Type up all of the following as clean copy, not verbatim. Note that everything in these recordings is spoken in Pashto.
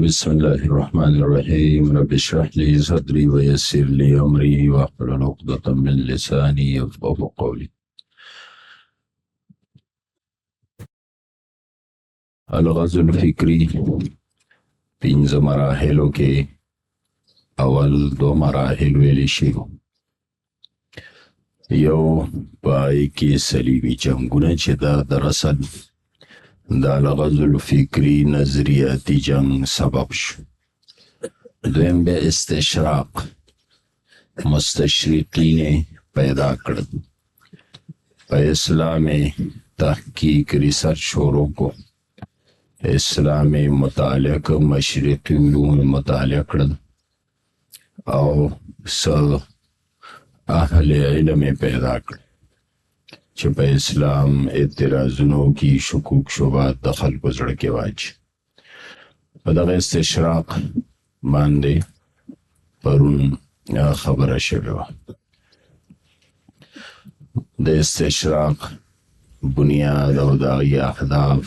बिस्मिल्लाहिर्रहमानिर्रहीम रब्बि इश्रह ली सदरी व यस्सिर ली अमरी वहलुल उक़दतम मिन लिसानी यफ़क़हू क़ौली। अल-ग़ज़्वुल फ़िक्री पिंज़ मराहिलों के अवल दो मराहिल वेली शिव यो पाई के सलीबी जंगुना चिदा दरअसल दा अल-ग़ज़्वुल फ़िक्री नज़रियाती जंग सबब शो। दोयम बे इस्तिशराक़ मुस्तशरिक़ीन पैदा कड़ पे इस्लाम तहकीक रिसर्च शोरों को इस्लाम मुतालिक मशरिक़ी उलूम मुतालिक कड़ और स अहले इल्म पैदा कड़ पे इस्लाम एतराज़ुनों की शुकूक शुबात दखल को जड़ के वाज पदग़ इस्तिशराक़ बांदे परुन खबर शबवा द इस्तिशराक़ बुनियाद और दाई अहदाफ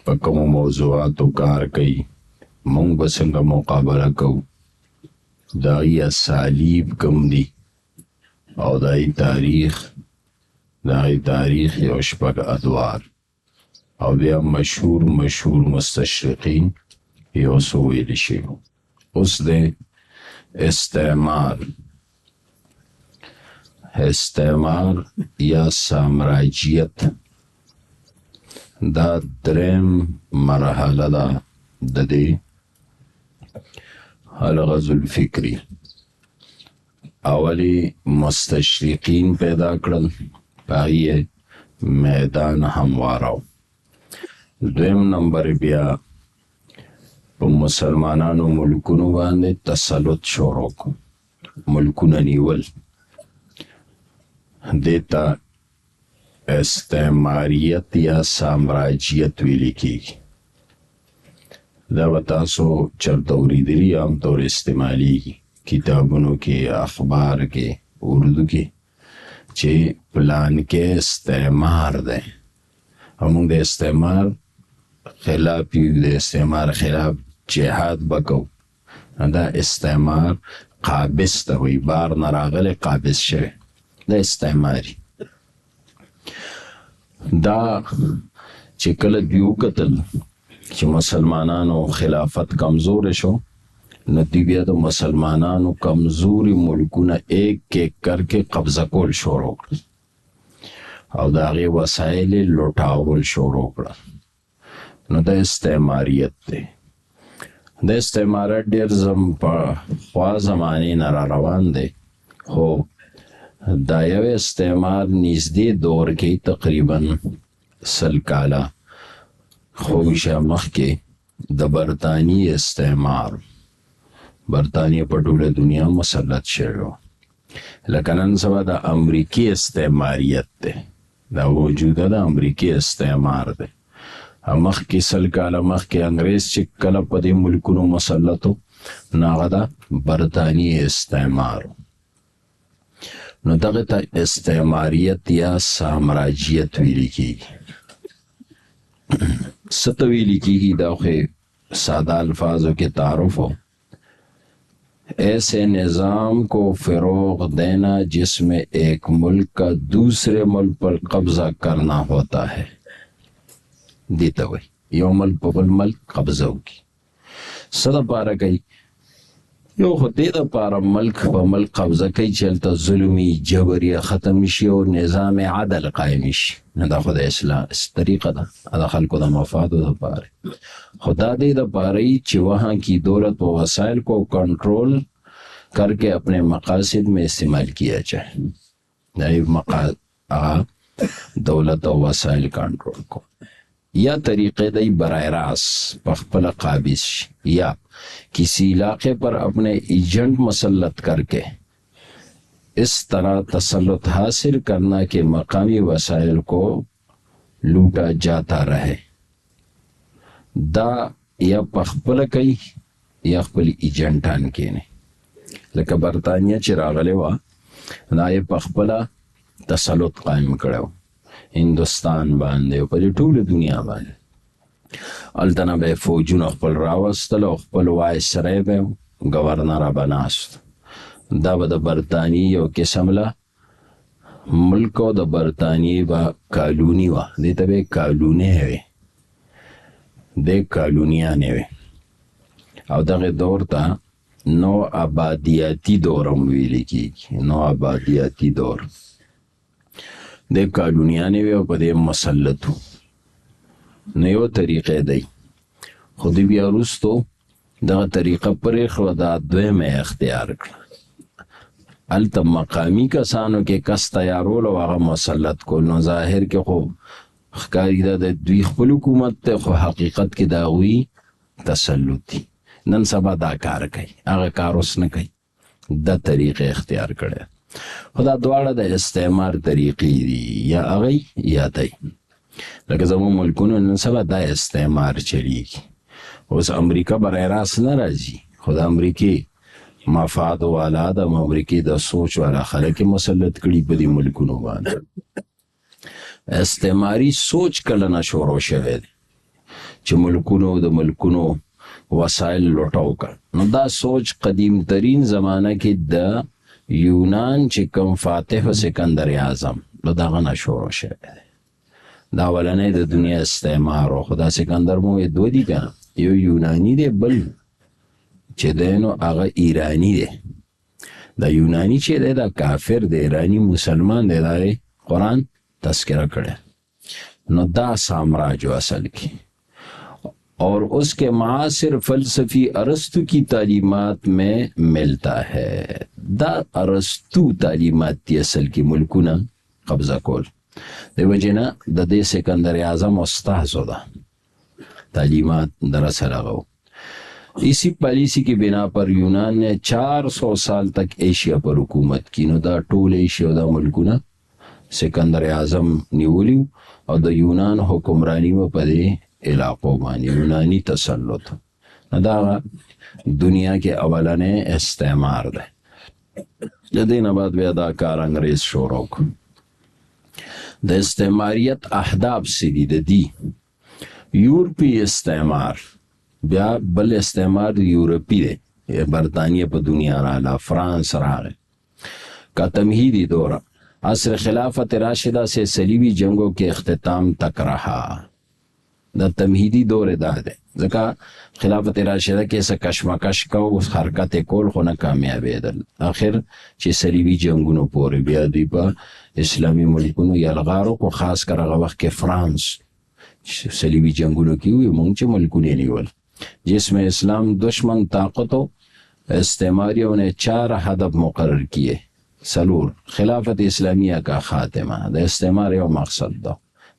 पकमो मौज़ूआत कार कई मंग बसंग मुकाबला कौ दाई असालीब कम दी और दाई तारीख योशपक अदवार और बिया मशहूर मुस्तशरिक़ीन योसोवेल शेव उस दे इस्तेमार या साम्राज्यत दा द्रेम मरहला दा ददे अल-ग़ज़्वुल फ़िक्री अवली मुस्तशरिक़ीन पैदा करल पाइए मैदान हमवाराव। दोयम नंबर बिया मुसलमानानो मुल्कुनो बांदे तसल्लुत शोरो को मुल्कुना नीवल देता इस्तेमारियत या साम्राज्यत वेली की दा बतासो चरतौरी दिली आमतौर इस्तेमाली किताबों के अखबार के उर्दू के चे प्लान के इस्तेमार दे हम दे इस्तेमार खिलाफ जिहाद बको दा इस्तेमार काबिस ता हुई बार नरागले काबिस शे दा इस्तेमारी दा चिकल दियो कतल कि मुसलमानानो खिलाफत कमजोर शो नतीबिया तो मुसलमानानो कमजोरी मुल्कुना एक एक करके कब्जा कोल शोरो और दागे वसाइल लुटावल शोरो कड़ा न द इस्तेमारियत थे द इस्तेमारत डेर ख्वा ज़माने न रवान दे हो दायव इस्तेमार निज़दे दौर के तकरीबन सलकाला खोशा मख के द बरतानी इस्तेमार बरतानिया पटोले दुनिया मुसल्लत शेरो लकनन सबा द अमरीकी इस्तेमारियत थे दा वजूद द अमरीकी इस्तेमार दे मख की सलकाला मख के अंग्रेज चिक्कल पदे मुल्कुनो मुसल्लतो नागदा बरतानी इस्तेमार न दगता इस्तेमारियत या साम्राज्यत वेली की सतवेली की ही दाखे सादा अल्फाजों के तारुफ हो ऐसे निज़ाम को फ़रोग़ देना जिसमें एक मुल्क का दूसरे मुल्क पर कब्जा करना होता है देता हुए यो मुल्क पर मुल्क कब्जा होगी सदा पारा कई यो होते दा पारा मुल्क पर मुल्क कब्जा कई चलता जुल्मी जबरिया ख़त्म शी और निज़ाम आदल कायम शी नदा खुदा इस्लाम इस तरीक़ा दा अदा खल्को दा मफाद दा पारे खुदा दे दा पारे ची वहाँ की दौलत व वसाइल को कंट्रोल करके अपने मकासद में इस्तेमाल किया जाए दौलत व वसाइल कंट्रोल को या तरीक़े दई बराह रास्त पखपला काबिज या किसी इलाके पर अपने एजेंट मुसल्लत करके इस तरह तसल्लुत हासिल करना के मकामी वसाइल को लूटा जाता रहे दा या पखपला कई या खपली एजेंटान के ने लका बरतानिया चिरागले वा ना ये पखपला तसल्लुत कायम करो हिंदुस्तान बांधे पर टूल दुनिया बांधे التنه به فوجونه خپل راوستل او خپل وایسری به گورنر به ناست. دا به د برطانیې یو قسم له ملک او د برطانیې به کالوني وه، دې ته به یې کالونۍ وې، د کالونیانې وې، او دغې دور ته نو آبادیاتي دور هم ویلې کېږي، نو آبادیاتي دور. د کالونیانې وې او په دې مسلط و. نو یو طریقې دی، خو دوی بیا وروستو دغه طریقه پرېښوه، دا دویمه یې اختیار کړه. هلته مقامي کسانو کې کس تیارول او هغه مسلط کول. نو ظاهر کې خو ښکاري دا د دوی خپل حکومت دی، خو حقیقت کې د هغوی تسلط دی. نن سبا دا کار کوي، هغه کار اوس نه کوي. دا طریقې اختیار کړی. خو دا دواړه د استعمار طریقې دي، یا هغی یا دی. لکه زموږ ملکونو نن سبا دا استعمار چلیږي. اوس امریکا برای راست نه راځي، خو د امریکې مفاد والا د امریکې د سوچ والا خلک مسلط کړي په دې ملکونو باندې. استعماري سوچ کله نه شروع شوی دی چې ملکونو د ملکونو وسایل لوټاو کړ. نو دا سوچ قدیم ترین زمانه کې د یونان چې کوم فاتح سکندر اعظم نو دغه نه شروع شوی دی. دا اولنی د دنیا استعمار و. خدا سکندر مو دو دي کنه، یو یونانی دی، بل چې دی نو هغه ایرانی دی. دا یونانی چې دی دا کافر دی، ایرانی مسلمان دی، دا قرآن تذکرہ کړی. نو دا سامراج و اصل کی، اور اس کے معاصر فلسفی ارسطو کی تعلیمات میں ملتا ہے. دا ارسطو تعلیمات دی اصل کی ملکونه قبضه کول. دی وجنه د دې سکندر اعظم استازو دا تعلیمات دراصل هغه. اسی پالیسی کی بنا پر یونان نے 400 سال تک ایشیا پر حکومت کی. نو دا ټول ایشیا دا ملکونه سکندر اعظم نیولیو او د یونان حکمرانی و په دې علاقو باندې یونانی تسلط. نو دا دنیا کې اولنې استعمار ده. د دې نه بعد بیا دا کار انګریز شروع کړ. د استعماریت اهداف سری د دی یورپی استعمار، بیا بل استعمار یورپی دی، برطانیه په دنیا راغله، فرانس راغی. کا تمہیدی دور عصر خلافت راشدہ سے صلیبی جنگوں کے اختتام تک رہا. دا تمہیدی دور دا دی ځکه خلافت راشده کې څه کشمکش کو، حرکت کول خو نه کامیابېدل. آخر چې صلیبي جنګونو پورې بیا دوی په اسلامي ملکونو یلغار وکړو، خاص کر هغه وخت کې فرانس صلیبي جنګونو کې وي موږ چې ملکونه یې نیول. جس میں اسلام دشمن طاقتوں استعماریوں نے 4 هدف مقرر کیے. سلور خلافت اسلامیہ کا خاتمہ. د استعمار یو مقصد دا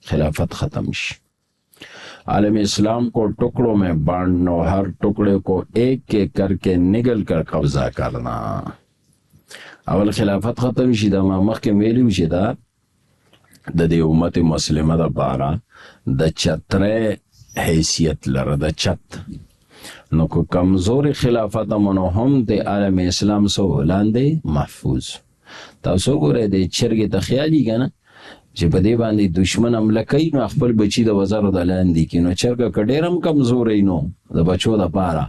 خلافت ختم شي. عالم اسلام کو ٹکڑوں میں بانٹنا، ہر ٹکڑے کو ایک ایک کر کے نگل کر قبضہ کرنا. اول خلافت ختم شي. دا ما مخکې ویلي چې دا د دې امت مسلمه دپاره د چترۍ حیثیت لره، د چت. نو که کمزور خلافت منو هم د عالم اسلام سو لاندې محفوظ. تاسو ګورئ د چرګې ته خیالي که نه چې په دې باندې دشمن حمله کوي، نو خپل بچي د وزرو د لاندې کړي. نو چرګه که ډېر هم کمزوری نو د بچو دپاره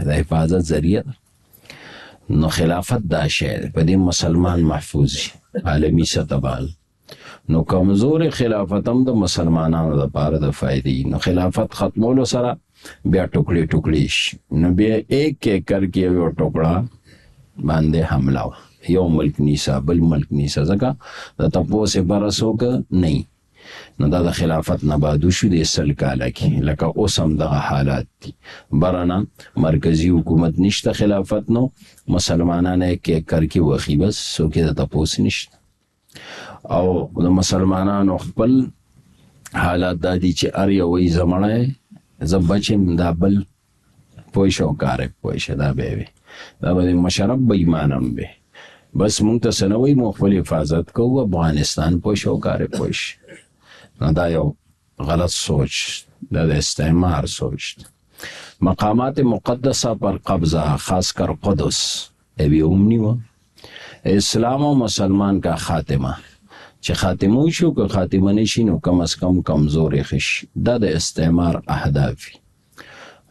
د حفاظت ذریعه ده. نو خلافت دا شی دی، په دې مسلمان محفوظ شي عالمي سطح باندې. نو کمزور خلافت هم د مسلمانانو دپاره د فایدې. نو خلافت ختمولو سره بیا ټوکړې ټوکړې شي. نو بیا ایک ایک کر کې یو ټوکړه باندې حمله وه. یو ملک نیسا بل ملک نیسا، ځکه د تپوس برسو که نه. نو دا د خلافت نه بعد وشو د 100 کاله کې، لکه اوس هم دغه حالات دي. برنه مرکزي حکومت نشته، خلافت نو مسلمانان ایک ایک کر کې وخی، بس څوک یې د تپوس نشته. او د مسلمانانو خپل حالات دا دي چې هر یو وایي زه مړی زه بچم، دا بل پوه شو کار پوه شه، دا به وي، دا به مشرف به ایمان هم وي. بس مونږ ته څه نه وایي، مونږ خپل حفاظت کوو، افغانستان پوه شو کار پوه شه. نو دا یو غلط سوچ، دا د استعمار سوچ. مقامات مقدسہ پر قبضہ، خاص کر قدس ابھی امنی ہوا. اسلام و مسلمان کا خاتمہ. چې خاتمه شو که خاتمه نشي نو کم از کم کمزورې خش. دا د استعمار اهداف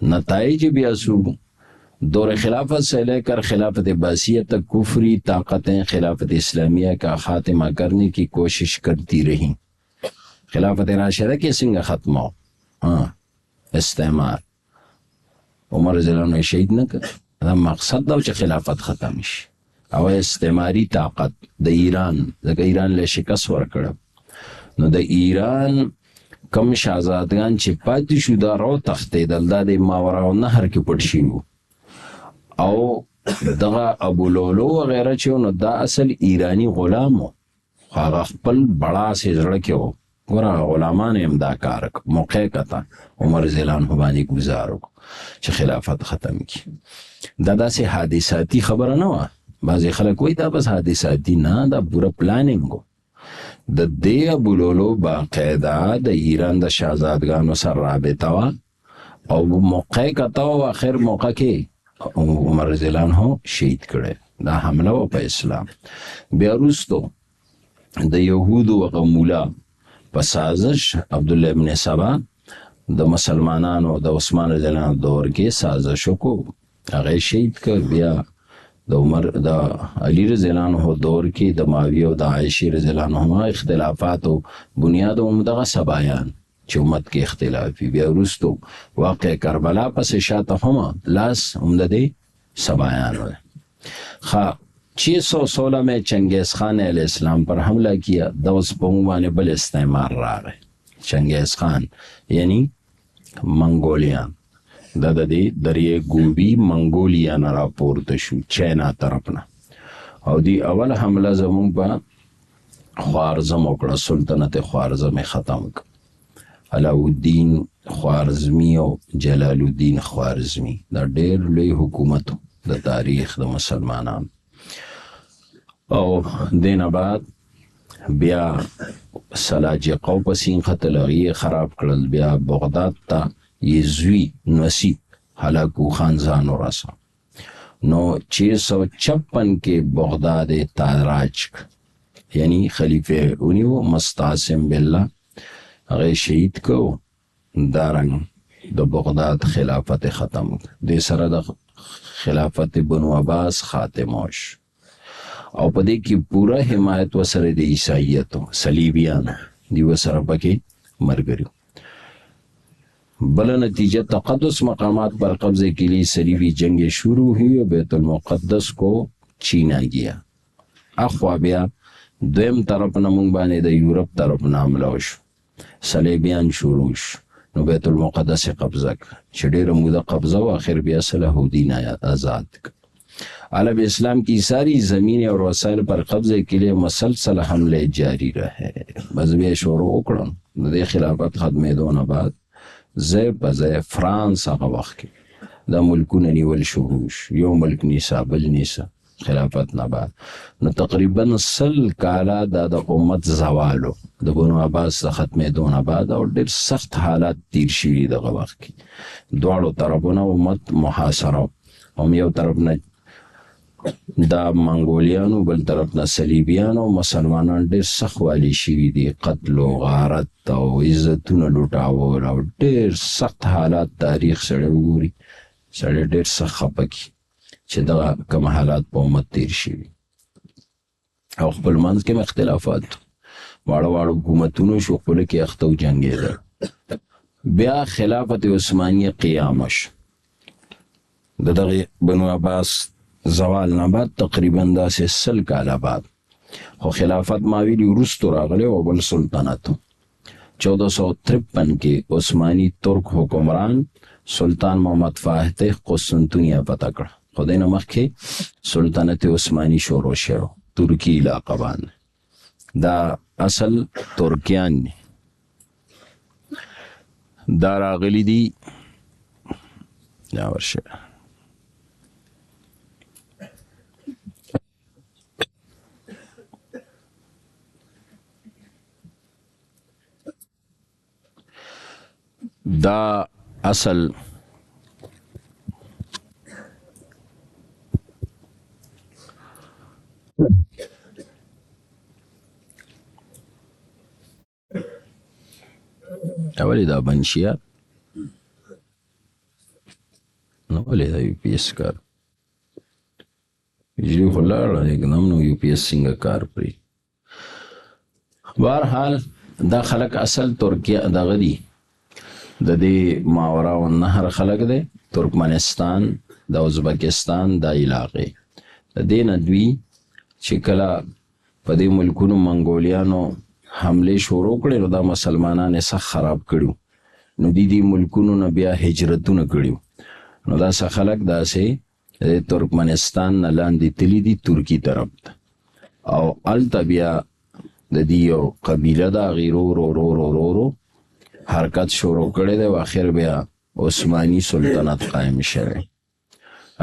نتایج بیا سو دور خلافت سے لے کر خلافت عباسیہ تک کفری طاقتیں خلافت اسلامیہ کا خاتمہ کرنے کی کوشش کرتی رہیں. خلافت راشدہ کے سنگ ختم ہو ہاں استعمار عمر رضی اللہ عنہ شهید نه کړ. دا مقصد دا چې خلافت ختم شي او استعماری طاقت د ایران ځکه ایران له شکست ورکړه نو د ایران کم شاهزادګان چې پاتې شو دا راو تښتېدل دا د ماوراء النهر کې پټ شي او دغه ابو لولو وغیره چې نو دا اصل ایرانی غلام و هغه خپل بڑا سي زړه کې و ګوره غلامان هم دا کار موقع کته عمر رضی الله عنه باندې گزارو چې خلافت ختم کی. دا داسې حادثاتی خبره نه وه. بعضې خلک وایي دا بس حادثاتی نه دا پوره پلانینګ و. د دې ابو لولو باقاعده د ایران د شهزادګانو سره رابطه وه او موقع کته و آخر موقع کې عمر رضی الله عنه شهید کړی. دا حمله و په اسلام. بیا وروستو د یهودو هغه مولا په سازش عبدالله ابن سبا د مسلمانانو د عثمان رضی الله عنه دور کې سازش وکړو هغه شهید کړ. بیا د عمر د علی رضی الله عنه دور کې د معاویه او د عائشه رضی الله عنهما اختلافات او بنیاد هم دغه سبایان چې امت کې اختلافي. بیا وروستو واقع کربلا پس شاته هم لاس هم د دې سبایان و. 616 में चंगेज खान अल इस्लाम पर हमला किया. दौस बहुमाने बल इस्तेमार रागे. चंगेज खान यानी मंगोलियान ददी दरिए गोबी मंगोलिया न रापोर्ट शू चाइना तरफना او دی اول حمله زمون په خوارزم وکړه. سلطنت خوارزم ختم ک. علاؤالدین خوارزمی او جلال الدین خوارزمی دا ډېر لوی حکومت د تاریخ د مسلمانانو. او دینه بعد بیا سلاجقو په سین خطلغی خراب کړل. بیا بغداد ته یزوی نصیب هلاکو خانزان ورسا نو 656 کې بغداد تاراج یعنی خلیفه اونیو مستعصم بالله هغه شهید کو. دارنګ د بغداد خلافت ختم د سره د خلافت بنو عباس خاتمه شو او په دې کې پورا حمایت وسره د عیسایت صلیبیان دی وسره پکې مرګري. بل نتیجہ تقدس مقامات پر قبضے کے لیے صلیبی جنگیں شروع ہوئی اور بیت المقدس کو چھینا گیا. اخوا بیا دویم طرف نمونگ بانے دا یورپ طرف ناملو شو صلیبیان شروع شو نو بیت المقدس قبضہ چې ډېره موده قبضه و آخر بیا صلاح الدین آزاد کړ. عالم اسلام کی ساری زمین اور وسائل پر قبضے کے لیے مسلسل حملے جاری رہے. مذہبی شروع وکړم د دې خلافت ختمېدو نه بعد ځای په ځای فرانس هغه وخت کې دا ملکونه نیول شروع شو. یو ملک نیسا بل نیسا خلافت نه بعد نو تقریبا 100 کاله دا د امت زوالو د بنو عباس د ختمېدو نه بعد او ډېر سخت حالات تیر شوي دغه وخت کې. دواړو طرفونه امت محاصره هم یو طرف نه دا منګولیانو بل طرف نه صلیبیانو مسلمانان ډېر سخت والي شوي دي. قتل و غارت او عزتونه لوټاول او ډېر سخت حالات تاریخ سره وګوري سره ډېر سخت خفه کی چې دغه کوم حالات په امت تیر شوي او خپل منځ کې اختلافات واړه حکومتونو شو خپل کې اخته او جنګېدل. بیا خلافت عثمانیه قیام شو د دغه بنو عباس زوال نه بعد تقریبا داسې 100 کاله بعد. خو خلافت ماویلی وروستو راغلی او بل سلطنت 1453 کې عثماني ترک حکمران سلطان محمد فاتح قسطنطنیه فتح کړ. خو دې نه مخکې سلطنت عثماني شروع شو ترکی علاقه باندې. دا اصل ترکیان دي دا راغلی دي دا ورشه دا اصل اولی دا بنشیا نو ولی دا یو پی ایس کار بجلی خلاړه اکنم نو یو پی ایس څنګه کار پری. بهرحال دا خلق اصل ترکیه دغه دي د دې ماورا النهر خلق دی ترکمنستان د ازبکستان دا علاقې د دې نه دوی چې کله په دې ملکونو منګولیانو حمله شروع کړې نو دا مسلمانان یې سخت خراب کړو نو دې ملکونو نه بیا هجرتونه کړیو نو دا څه خلق داسې د ترکمنستان نه لاندې تللی دي ترکی طرف ته او هلته بیا د دې یو قبیله دا غیرو رو حرکت شروع کړی دی او اخر بیا عثماني سلطنت قائم شوی.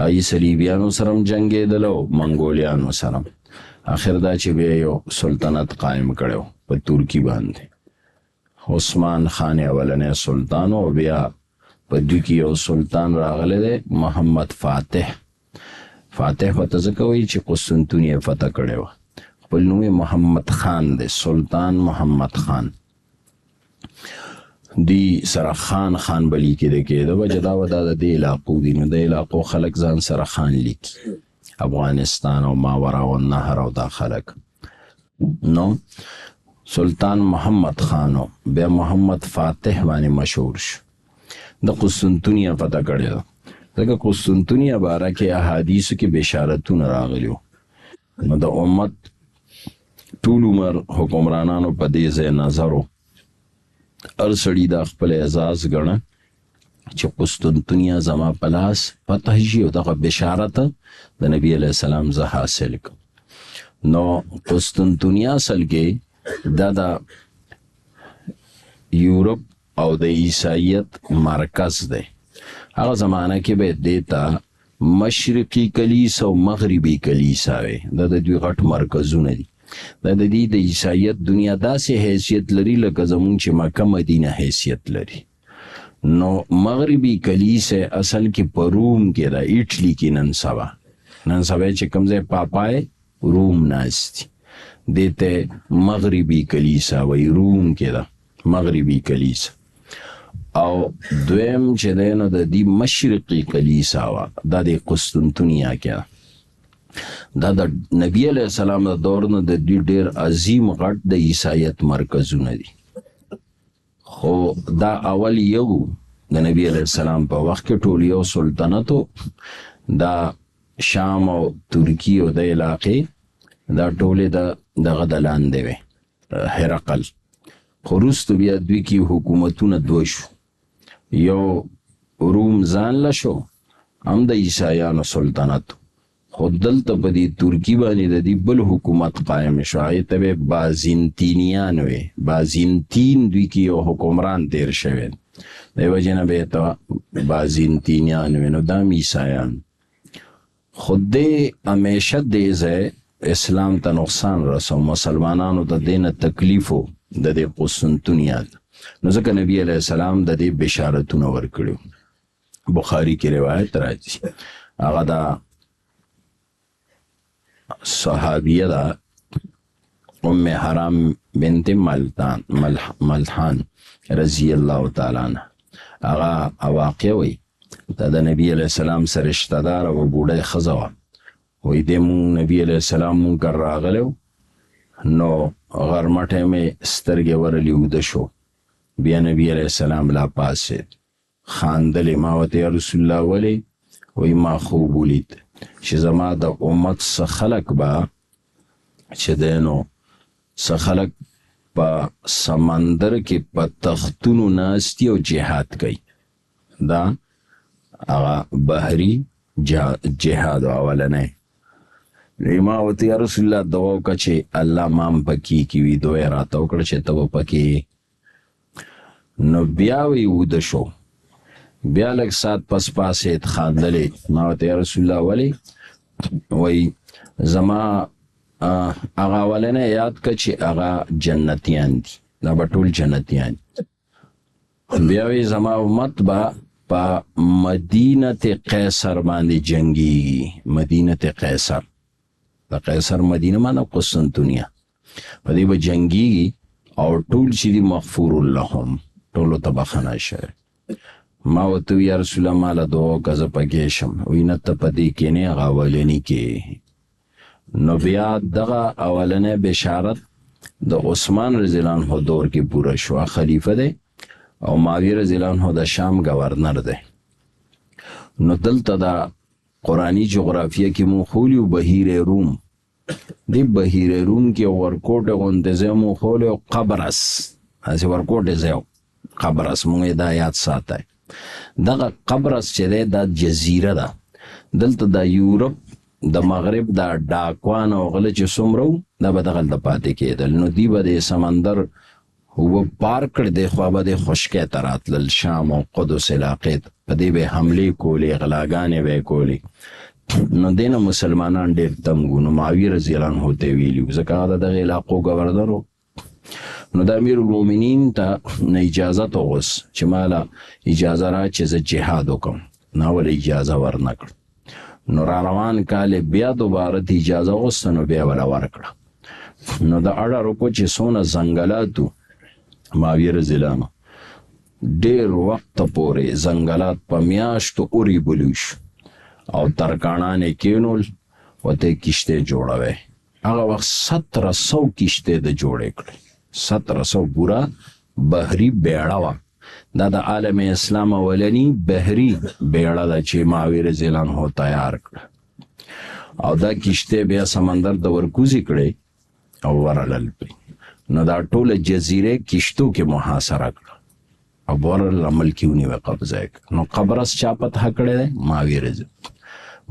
هغې صلیبیانو سره هم جنګېدل او منګولیانو سره اخر دا چې بیا یو سلطنت قائم کړی په ترکی باندې عثمان خان اولنی سلطان او بیا په دوی کې یو سلطان راغلی دی محمد فاتح ورته ځکه وایي چې قسطنطنیه فتح کړې وه خپل نوم محمد خان دی سلطان محمد خان دی سره خان بلی کېده وجه دا وه دا د دې علاقو دي نو د علاقو خلک ځان سره خان لیکي افغانستان او ماورا النهر او دا خلک نو سلطان محمد خانو بیا محمد فاتح باندې مشهور شو د قسطنطنیه فتح کړې ده ځکه قسطنطنیه باره کې احادیثو کې بشارتونه راغلي نو د امت ټول عمر حکمرانانو په دې ځای نظر و هر سړي دا خپل اعزاز ګڼه چې قسطنطنیه زما په لاس فتح شي او دغه بشارت د نبی علیه السلام زه حاصل کړم نو قسطنطنیه اصل کې دا د یورپ او د عیسایت مرکز دی هغه زمانه کې به دې ته مشرقي کلیسا او مغربي کلیسا وي دا د دوی غټ مرکزونه دي دا د دې د عیسایت دنیا داسې حیثیت لري لکه زمونږ چې مکه مدینه حیثیت لري نو مغربي کلیسا اصل کې په روم کې دا ایټلی کې نن سبا چې کوم ځای پاپای روم ناست دې ته مغربي کلیسا وایي روم کې دا مغربي کلیسا او دویم چې دی نو د دې مشرقي کلیسا وه دا د قسطنطنیه کې دا د نبی علیه السلام د دور نه د دوی ډېر عظیم غټ د عیسایت مرکزونه دي خو دا اول یو د نبی علیه السلام په وخت کې ټول یو سلطنت دا شام او ترکی او د علاقې دا ټولې دغه د لاندې وې هرقل خو وروستو بیا دوی کې حکومتونه دوه شو یو روم ځان له شو هم د عیسایانو سلطنت خو دلته په دې ترکي باندې د دې بل حکومت قایم شو هغې ته به بازنطینیان وې بازنطین دوی کې یو حکمران تیر شوی د یوه وجې نه به یې ته بازنطینیان وې نو دا هم عیسایان خو دې همیشه دې ځای اسلام ته نقصان رسو مسلمانانو ته دې نه تکلیف و د دې قسطنطنیه نو ځکه نبی علیه السلام د دې بشارتونه ورکړي بخاري کې روایت راځي هغه دا صحابیه دا ام حرام بنت ملحان رضی الله تعالی عنها هغه واقع وی دا د نبی علیه السلام سره رشته دار او بوډۍ ښځه وه وایي دې مونږ نبی علیه السلام مونږ کر راغلی نو غرمټی مې سترګې ورلې اوده شو بیا نبی علیه السلام لا پاسېد خاندلې ما ورته یا رسول الله ولې وایي ما خوب ولید چې زما د امت څه خلک به چې دی نو څه خلک په سمندر کې په تختونو ناستي او جهاد کوي دا هغه بحري جهاد اولنی ما ورته یا رسول الله دعا وکړه چې الله ما هم پکې کې وي دعا یې راته وکړه چې ته به پکې نو بیا وی اوده شو بیا لږ ساعت پس پاسېد خاندلې ما ورته یا رسول الله ولې وایي زما هغه اولنی یاد کړه چې هغه جنتیان دي دا به ټول جنتیان بیا وایي زما امت به په مدینة قیصر باندې جنګیږي مدینة قیصر د قیصر مدینه معنی قسطنطنیه په دې به جنګیږي او ټول چې دي مغفور لهم ټولو ته بخښنه شوې. ما ورته وویل یا رسول الله ماله دعا وکړه زه پکې شم. وایي نه ته په دې کې نه هغه اولني کې. نو بیا دغه اولنی بشارت د عثمان رضی الله عنه دور کې پوره شو. خلیفه دی او معاویه رضی الله عنه د شام گورنر دی. نو دلته دا قرآنی جغرافیه کې مو خولیو بحیر روم. دی بحیر روم کې ورکوټ غوندې ځای مو خولیو قبرس. هسې ورکوټ ځای قبرس مونږ دا یاد ساتئ. دغه قبرس چې دی دا جزیره ده. دلته د یورپ د مغرب دا ډاکوان او غله چې څومره وو دا به دغلته پاتې کېدل. نو دی به د سمندر و پار کړ دی خوا به د خشکۍ ته راتلل شام او قدس علاقې ته. په دې به حملې کولې غلاګانې به یې کولې. نو دی نه مسلمانان ډېر تنګ وو. نو معاویه رضی الله عنه ته ویلي وو ځکه هغه د دغې علاقو ګورنر وو. نو د امیر المؤمنین ته نه اجازت وغوښت چې ماله اجازه را چې زه جهاد وکړم. ناوله اجازه ورنه کړ. نو را روان کال بیا دوباره ته اجازه وغوښته نو بیا وله ورکړه. نو د اړه رکو چې څونه ځنګلات وو معاویه رضی الله عنه ډېر وخته پورې ځنګلات په میاشتو اورې بلو شو او ترکاڼان یې کېنول ورته کښتۍ جوړوی. هغه وخت 1700 کښتۍ د جوړې کړې. 1700 پوره بحري بیړه وه. دا د عالم اسلام اولنی بحري بیړه ده چې معاویه رضی الله عنه تیار کړه. او دا کښتۍ بیا سمندر د ورکوزي کړې او ورلل پرې. نو دا ټوله جزیره کښتو کې محاصره کړه او ورل ملکي ونیوه قبضه یې کړه. نو قبرس چا فتح کړی دی؟ معاویه رضی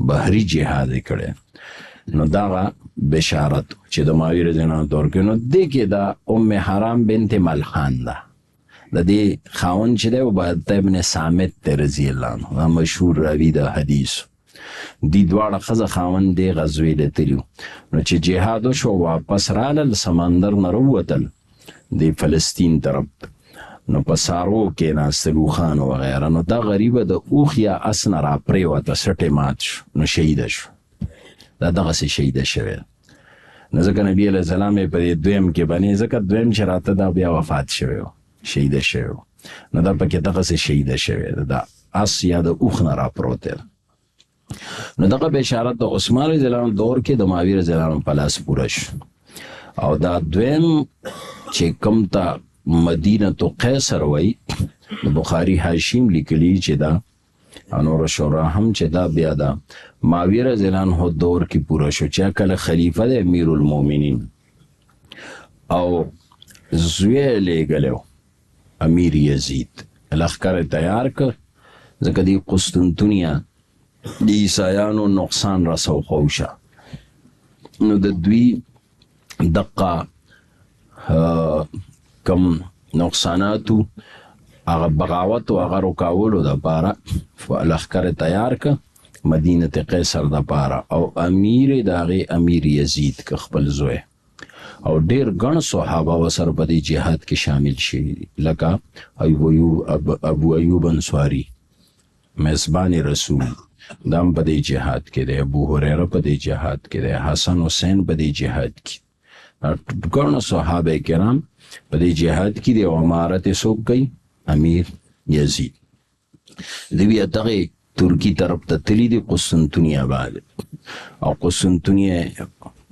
بحري جهاد یې کړی. نو دغه بشارت چې د معاویه رضی الله عنه دور کې. نو دې کې دا ام حرام بنت ملحان ده. د دې خاوند چې دی عبادة ابن صامت دی رضی الله عنه دا مشهور راوي د حدیث. دی دواړه ښځه خاوند دی غزوې ته تللي وو. نو چې جهاد وشو واپس رالل سمندر نه راووتل د فلسطین طرف. نو په سارو کې ناستل اوښان وغیره. نو دا غریبه د اوښ یا اس نه را پرېوته سټې مات شو نو شهیده شو. دا دغسې شهیده شوې ده. نو ځکه نبي علیه السلام یې په دې دویم کې بنې ځکه دویم چې راته دا بیا وفات شوی و شهیده شوی و. نو دا پکې دغسې شهیده شوې ده. دا اس یا د اوښ نه را پروتی ده. نو دغه بشارت د عثمان رضی الله عنه دور کې د معاویه رضی الله عنه په لاس پوره شو. او دا دویم چې کوم ته مدینه قیصر وای د بخاري حاشیم لیکلي چې دا او نور شورا هم چې دا بیا دا معاویه رضی الله عنه دور کې پوره شو چې کله خلیفه د امیر المؤمنین او زوی لېږلی امیر یزید لښکر تیار کړ ځکه د قسطنطنیه د عیسایانو نقصان رسو خوشه. نو د دوی دقه کم نقصاناتو هغه بغاوت او هغه رکاولو دپاره لښکر تیار که مدینه قیصر دپاره او امیر د هغې امیر یزید که خپل زوی او ډېر ګڼ صحابه ورسره په دې جهاد کې شامل شوي دي لکه ابو ایوب انصاري میزبان رسول دا هم په دې جهاد کې دی. ابو هریره په دې جهاد کې دی. حسن حسین په دې جهاد کې. ګڼ صحابه کرام په دې جهاد کې دی او امارت یې څوک کوي؟ امیر یزید. دوی بیا دغې ترکی طرف ته تللي دي قسطنطنیه باندې او قسطنطنیه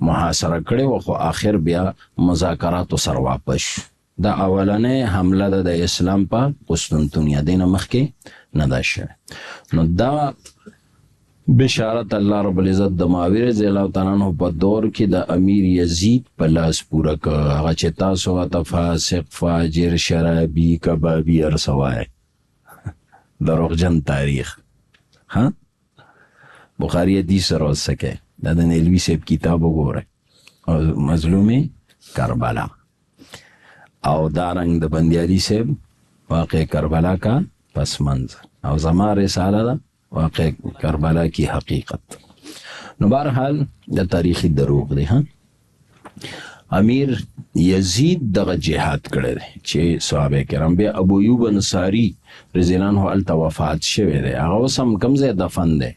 محاصره کړې وه خو آخر بیا مذاکراتو سره واپس شو. دا اولنۍ حمله ده د اسلام په قسطنطنیه دی نه مخکې نه ده شوې. نو دا بشارت الله رب العزت د معاویه رضی الله تعالی عنه په دور کې د امیر یزید په لاس پوره کړ. هغه چې تاسو ورته فاسق فاجر شرابي کبابي هر څه وایئ دروغجن تاریخ. ها بخاري حدیث سره څه کوي؟ دا د نیلوي صاحب کتاب وګورئ مظلوم کربلا او دارنګ د بندیالي صاحب واقع کربلا کا پس منظر او زما رساله ده واقع کربلا کی حقیقت. نو بهرحال د تاریخي دروغ دی. ها امیر یزید دغه جهاد کړی دی چې صحابه کرام بیا ابو ایوب انصاري رضی الله عنه هلته وفات شوی دی. هغه اوس هم کوم ځای دفن دی؟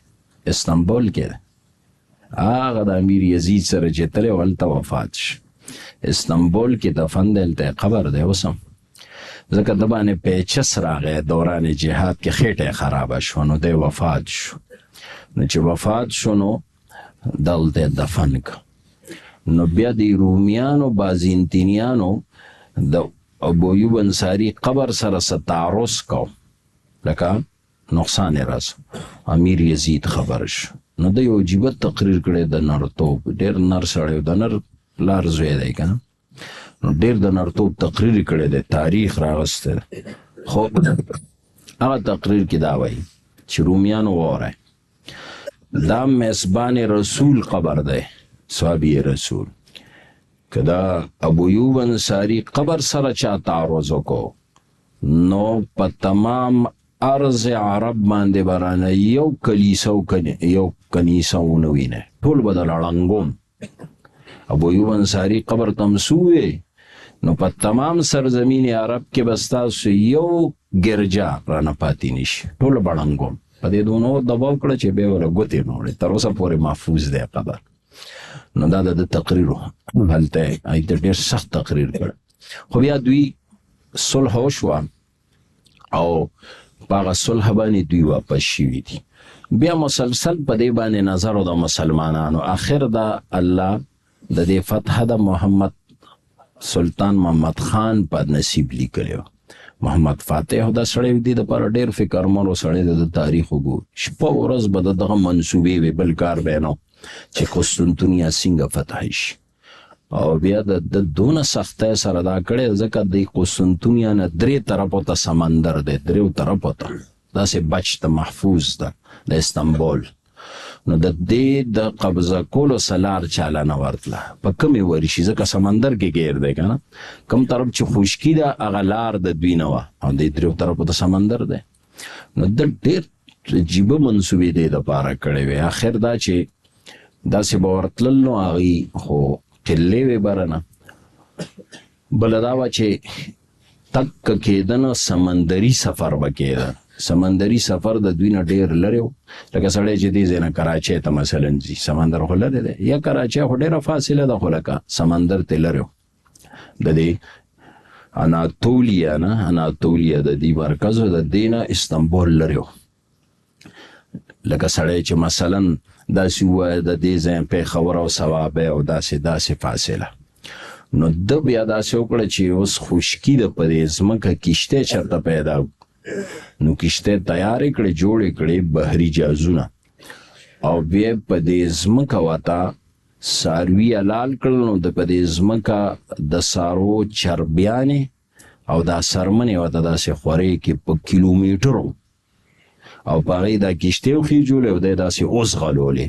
استانبول کې دی. هغه د امیر یزید سره چې تللی هلته وفات شو. استانبول کې دفن دی. هلته قبر دی اوس هم. ځکه د باندې پیچس راغی دوران جهاد کې خېټه خرابه شو نو دی وفات شو. نو چې وفات شو نو دلته دفن که. نو بیا د رومیانو بازنطینیانو د ابو ایوب انصاري قبر سره ستعرض کو لکه نقصان راسو. امیر یزید خبر شو نو د یو عجیبه تقریر کړی د نرتوب، ډېر نر سړی د نر لار زوی دی که نو ډېر د نرتوب تقریر کړی دی، تاریخ راغستی دی. خو هغه تقریر کې دا وایي چې رومیانو ووری دا میزبان رسول قبر دی، صحابي رسول، که دا ابو ایوب انصاري قبر سره چا تعرض وکړو نو په تمام ارض عرب باندې برانه یو کنیسه ونه وینه، ټول به د لړنګوم. ابو ایوب انصاري قبر تمسوې نو په تمام سرزمین عرب کې به ستاسو یو ګرجا رانه پاتې نشي، ټول به ړنګوم. په دې دونو دباو کړه چې بیا وله ګوتې نوړې، تر اوسه پورې محفوظ دی قبر. نو دا د تقریر هلته ایته ډېر سخت تقریر کړ. خو بیا دوی صلح وشوه او په هغه صلح باندې دوی واپس شوي دي. بیا مسلسل په دې باندې نظر د مسلمانانو. آخر دا الله د دې فتح د محمد سلطان محمد خان په نصیب لیکلی و. محمد فاتح دا سړی دی دپاره ډېر فکرمنو سړی د تاریخ وګوري. شپه ورځ به د دغه منصوبې وې، بل کار به نه چې قسطنطنیه څنګه فتح شي. او بیا د دونه سختۍ سره دا کړی ځکه د قسطنطنیه نه 3 طرفو ته سمندر دی، 3 طرفو ته داسې بچ ته محفوظ ده د استنبول. نو د دې د قبضه کولو سلار چاله نه ورتله، په کمې ورشي ځکه سمندر کې ګیر دی که نه، کم طرف چې خشکي ده هغه لار د دوی نه وه او د 3 طرفو ته سمندر دی. نو د ډېر عجیبه منصوبې دې دپاره کړې وې. آخر دا چې داسې به ورتلل نو هغوی خو قلې وې برنه. بله دا وه چې تک کېدنه سمندري سفر به کېده. سمندري سفر د دوی نه ډېر لرې و، لکه سړی چې دې ځای نه کراچۍ ته مثلا ځي، سمندر خو لرې دی، یا کراچۍ خو ډېره فاصله ده خو لکه سمندر ته لرې و. د دې اناتولیا د دې مرکز د دې نه استنبول لرې و. لکه سړی چې مثلا داسې ووایه د دې ځای پېښور او صوابۍ او داسې فاصله. نو ده بیا داسې وکړه چې اوس خشکي ده په دې ځمکه، کشتۍ چېرته پیدا نو کشتۍ تیارې کړې، جوړې کړې بحري جهازونه، او بیا په دې ځمکه ورته څاروي حلال کړل. نو د په دې ځمکه د څارو چربیانې او دا څرمنې ورته داسې خورې کې په کیلومیټرو، او په هغې دا کشتۍ وخېجولې او دی داسې وزغلولې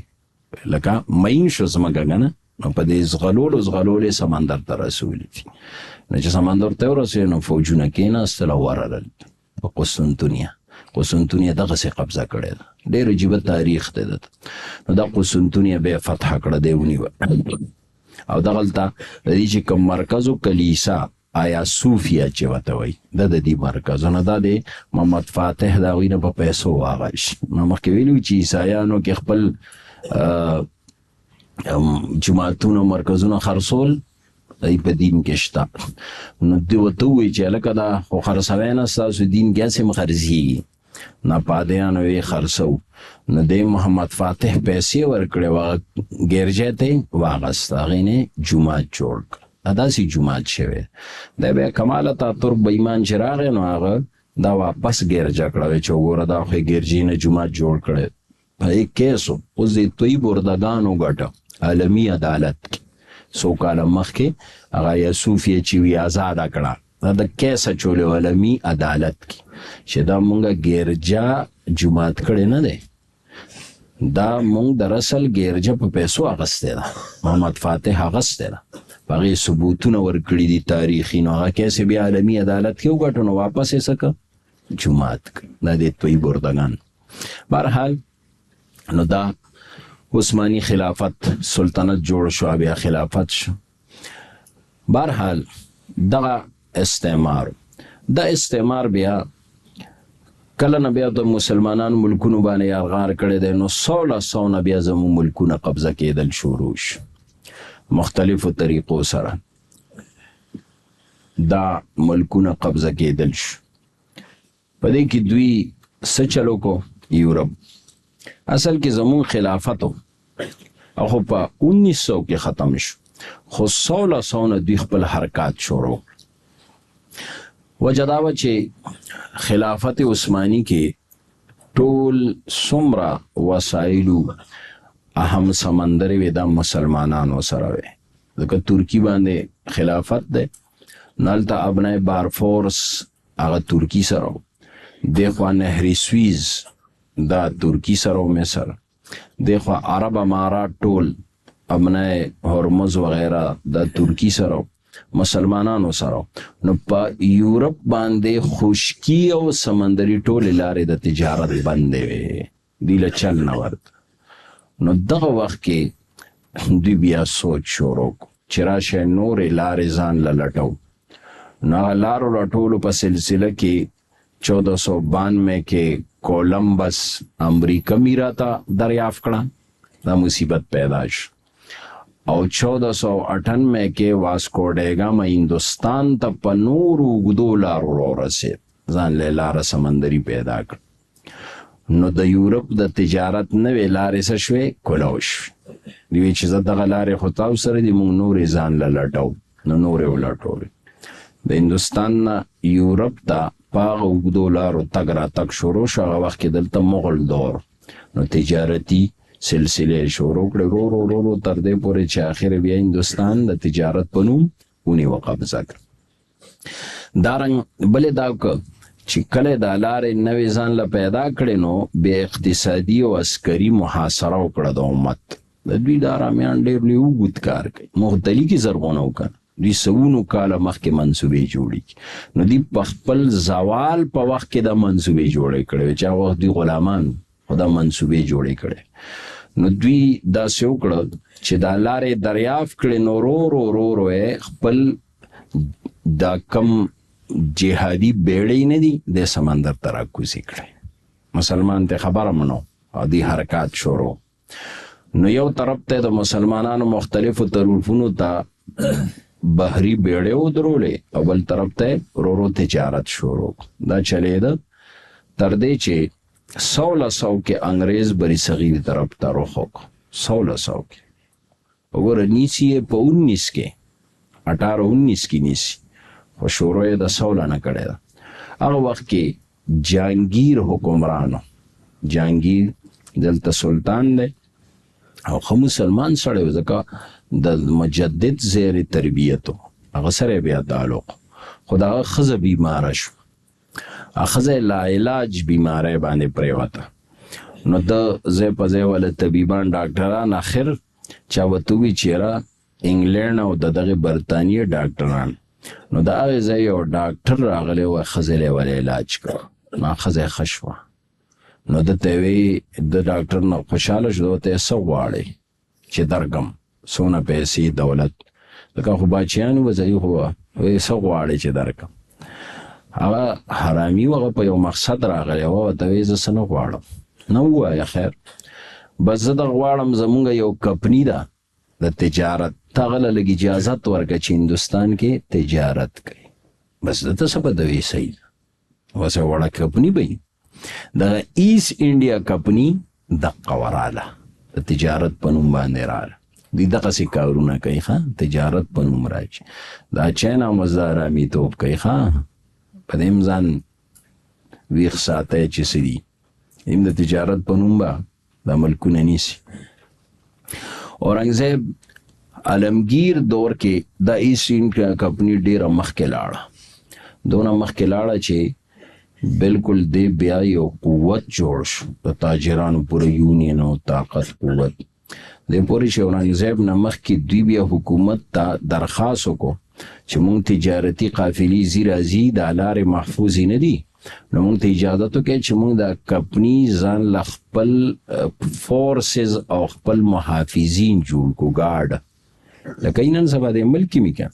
لکه مین شو ځمکه که نه. نو په دې زغلولې سمندر ته رسولي دي. نو چې سمندر ته ورسوي نو فوجونه کېناستل او ورغلل په قسطنطنیه دغسې قبضه کړې ده. ډېر عجیبه تاریخ دی ده. نو دا قسطنطنیه بیا فتح کړه، دی ونیوه. او دغلته د دې چې کوم مرکز و کلیسا آیا صوفیه چې ورته وایي دا د دې مرکزونه، دا د محمد فاتح د هغوی نه په پیسو واغشت. نو مخکې ویلي چې عیسایانو کې خپل جماعتونه مرکزونه خرڅول دی په دین کې شته. نو دوی ورته ووایي چې هلکه دا خو خرڅوی نه، ستاسو دین کې هسې هم خرڅېږي. ناپادیانو یې خرڅو. نو دی محمد فاتح پیسې ورکړې و، ګرجۍ ته یې واغست، هغې نه جومات جوړ کړ. داسې جومات شوی دی. بیا کمال اتاتورک به ایمان چې راغی نو هغه دا واپس ګرجه کړه چې وګوره دا خو یې ګرجۍ نه جومات جوړ کړی. په دې کیسو اوس د طیب اردګانو ګټه عالمي عدالت کې څو کاله مخکې هغه یوسف یې چې وي ازاده کړه، دا د کیس اچولی عالمي عدالت کې چې دا مونږه ګرجه جومات کړی نه دی، دا مونږ در اصل ګرجه په پیسو اغستی ده، محمد فاتح اغستی ده، په هغې ثبوتونه ورکړي دي تاریخي. نو هغه کیس یې بیا عالمي عدالت کې وګټو نو واپس یې څه کړه جومات کړه. دا د طیب اردګان. بهرحال نو دا عثماني خلافت سلطنت جوړ شو، بیا خلافت شو. بهرحال دغه دا استعمار بیا کله نه بیا د مسلمانانو ملکونو باندې یرغار کړی دی. نو 1600 نه بیا زموږ ملکونه قبضه کېدل شروع شو مختلفو طریقو سره. دا ملکونه قبضه کېدل شو. په دې کې دوی څه چلو کو یورپ اصل کې زمون خلافت او خو په 1900 کې ختم شو، خو 1600 نه دوی خپل حرکات شروع. وجه دا وه چې خلافت عثماني کې ټول څومره وسایلو اهم سمندر وې دا مسلمانانو سره وې، ځکه ترکی باندې خلافت دی، نالته ابنای بار فورس هغه ترکی سره، دخوا نهر سویز دا ترکی سره و مصر، دخوا عرب امارات ټول ابنای هرمز وغیرہ دا ترکی سره مسلمانانو سره. نو په یورپ باندې خشکی او سمندري ټول لارې د تجارت بندې وې، دی له چل نه ورته. نو دغه وخت کې دوی بیا سوچ شروع چې راشه نورې لارې ځان له لټو. نو هغه لارو لټولو په سلسله کې 1492 کې کولمبس امریکا میراته دریافت کړه، دا مصیبت پیدا شو. او 1498 کې واسکو ډیګاما هندوستان ته په نورو اوږدو لارو راورسېد، ځان له لاره سمندري پیدا کړ. نو د یورپ د تجارت نوې لارې څه شوې کولو شوې، دوی چې زه دغه لارې خو تاسو سره دي، موږ نورې ځان له لټو. نو نورې ولټولې، د هندوستان نه یورپ ته په هغه اوږدو لارو تګ راتګ شروع شو. هغه وخت کې دلته مغل دور، نو تجارتي سلسله شروع کړې ورو ورو ورو تر دې پورې چې آخر بیا هندوستان د تجارت په نوم ونیوه قبضه کړ. دارنګ بلې دا چې کله دا لارې نوې ځان له پیدا کړې، نو بیا اقتصادي او عسکري محاصره وکړه د امت. د دوی د ارامیان ډېر لوی اوږد کار کوي، مختلي کې زرغونه وکړه، دوی سوونو کاله مخکې منصوبې جوړې کړي. نو دوی په خپل زوال په وخت کې د منصوبې جوړې کړې چې هغه وخت دوی غلامان خو دا منصوبې جوړې کړې. نو دوی داسې وکړه چې دا لارې دریافت کړې، نو ورو ورو ورو خپل دا کم جهادي بیړۍ نه دي د سمندر ته راکوزې کړې. مسلمان ته خبره منو او دی حرکات شروع. نو یو طرف ته د مسلمانانو مختلفو طرفونو ته بحری بیړۍ ودرولې، او بل طرف ته ورو ورو تجارت شروع. دا چلېده تر دې چې 1600 کې انګریز بری صغیر طرف ته رخ وکړ. 1600 کې وګوره نیسي یې په 19 کې 1819 کې نیسي، خو شروع یې د 16 نه کړې ده. هغه وخت کې جهانګیر حکمرانو، جهانګیر دلته سلطان دی او ښه مسلمان سړی و، ځکه د مجدد زیر تربیتو هغه سره بیا تعلق، خو د هغه ښځه بیماره شوه، ښځه لا علاج بیماری باندې پرېوته. نو د ځای په ځای والا طبیبان ډاکټران اخر چا ورته وویل چې یاره انګلینډ او د دغې برطانیې ډاکټران، نو د هغې ځای یو ډاکټر راغلی و، ښځې له ولې علاج کړ. نو ښځه یې ښه شوه. نو دته یې وی د ډاکټر نه خوشحاله شو، ورته یې څه غواړې چې درکم، څونه پیسې دولت، ځکه خو باچیان و ځایي خو وایي څه غواړې چې درکم. هغه حرامي و، هغه په یو مقصد راغلی و، ورته وایي زه څه نه غواړم. نه ووایه خیر بس زه د غواړم زمونږ یو کمپني ده د تجارت، ته هغه له لږ اجازت ورکړه چې هندوستان کې تجارت کوي. بس دته څه به دوی صحیح ده، اوس یې وړه کمپني به وي. دغه ایست انډیا کمپني دقه وراله، د تجارت په نوم باندې راله، دوی دغسې کارونه کوي، ښه تجارت په نوم راځي. دا چین او مزد رامیتوب کوي، ښه په دې هم ځان ویښ ساتئ چې څه دي، هم د تجارت په نوم به دا ملکونه نیسي. اورنګزیب عالمگیر دور کې د ایست انډیا کمپني ډیره مخکې لاړه، دونه مخکې لاړه چې بالکل دی بیا یو قوت جوړ شو، د تاجرانو پوره یونین او طاقت قوت دی پورې چې اورنګزیب نه مخکې دوی بیا حکومت ته درخواست وکړو چې مونږ تجارتي قافلې ځي راځي دا لارې محفوظې نه دي، نو مونږ ته اجازت وکړئ چې مونږ دا کمپني ځان له خپل فورسز او خپل محافظین جوړ کړو، ګارډ، لکه نن سبا د ملک کې مې که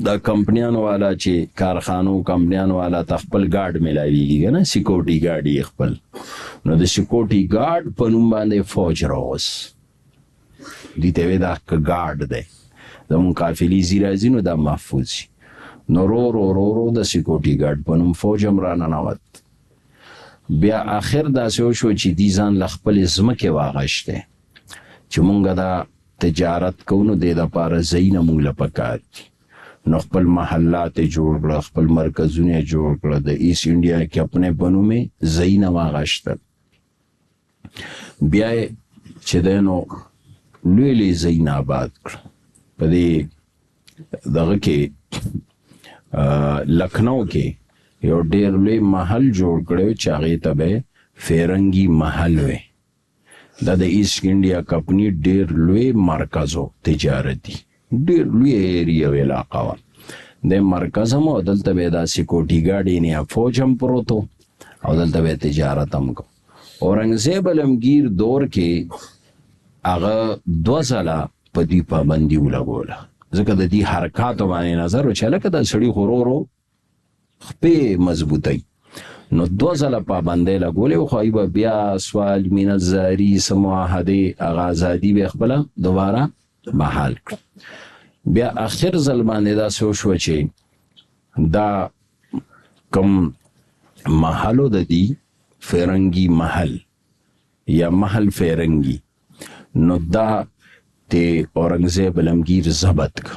دا کمپنیانو والا چې کارخانو کمپنیانو والا ته خپل ګارډ میلاویږي که نه، سیکورټي ګارډ یې خپل، نو د سیکورټي ګارډ په نوم باندې فوج راوس، دوی ته وایي دا ګارډ دی، زمونږ قافلې ځي راځي نو دا محفوظ شي. نو رو د سکیورټي ګارد په نوم فوج هم را ننوت. بیا آخر داسې وشو چې دې ځان له خپلې ځمکې واغشتی چې مونږ دا تجارت کوو نو دې دپاره ځایونه مونږ له پکار دي. نو خپل محلات یې جوړ کړه، خپل مرکزونه یې جوړ کړه، د ایسټ انډیا کمپنۍ په نوم یې ځایونه واغشتل. بیا یې چې دی نو لوی لوی ځایونه آباد کړه. په دې دغه کې لکھنؤ کې یو ډېر لوی محل جوړ کړی چې هغې ته به فیرنګي محل وی. دا د ایسټ انډیا کمپنۍ ډېر لوی مرکز و تجارتي، ډېر لوی ایریا و علاقه وه. د مرکز هم او دلته به دا سکیورټي ګارډ یعنې فوج هم پروت و او دلته به تجارت هم کو. اورنګزیب علمګیر دور کې هغه 2 ځله په دې پابندي ولګوله، ځکه د دې حرکاتو باندې نظر و چې هلکه دا سړي خو ورو خپې مضبوطوي. نو 2 ځله پابندۍ لګولې وه، خو هغوی به بیا سوال مینځاري څه معاهدې هغه ازادي به یې خپله دوباره بحال کړه. بیا آخر ځل باندې داسې وشوه چې دا کوم محلو د دې فیرنګي محل یا محل فیرنګي، نو دا ته اورنګزیب علمګیر ضبط کړ.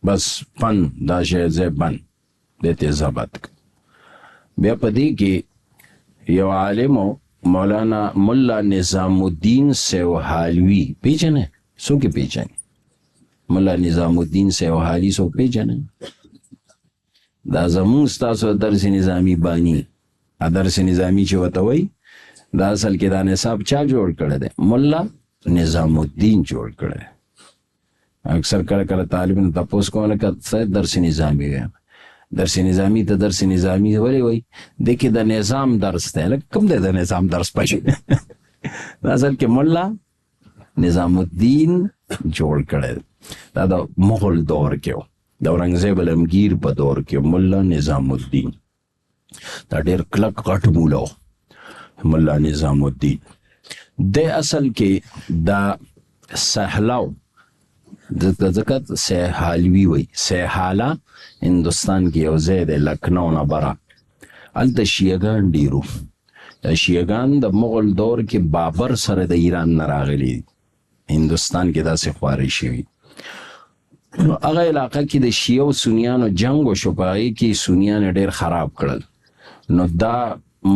بس بند دا شی ځای بند دی ته ضبط کړ. بیا په دې کې یو عالمو مولانا ملا نظام الدین سیوحالوي پیژنې؟ څوک یې پیژنې؟ ملا نظام الدین سیوحالي څوک پیژنې؟ دا زمونږ ستاسو درس نظامي بانی، درس نظامي چې ورته وایي دا اصل کې دا نصاب چا جوړ کړی دی؟ ملا نظام الدین جوړ کړی. اکثر کله کله طالبانو تپوس کوله که څه درس نظامي وایم. درس نظامي ته درس نظامي ولې وایي؟ دې کې د نظام درس دی. لکه کوم دی د نظام درس پشي؟ دا اصل کې ملا نظام الدین جوړ کړی. دا د مغل دور کې و، د اورنګزیب علمګیر په دور کې ملا نظام الدین دا ډېر کلک غټ مولا و ملا نظام الدین. د اصل کې دا سهلاو ځکه سیحالوي وی، سیحاله هندوستان کې یو ځای دی لکھنؤ نه بره، هلته شیعهګان ډېرو. دا شیعهګان د مغل دور کې بابر سره د ایران نه راغلي هندوستان کې داسې خوارې شوي. نو هغه علاقه کې د شیعه او سنیانو جنګ وشو، په هغې کې سنیان ډېر خراب کړل. نو دا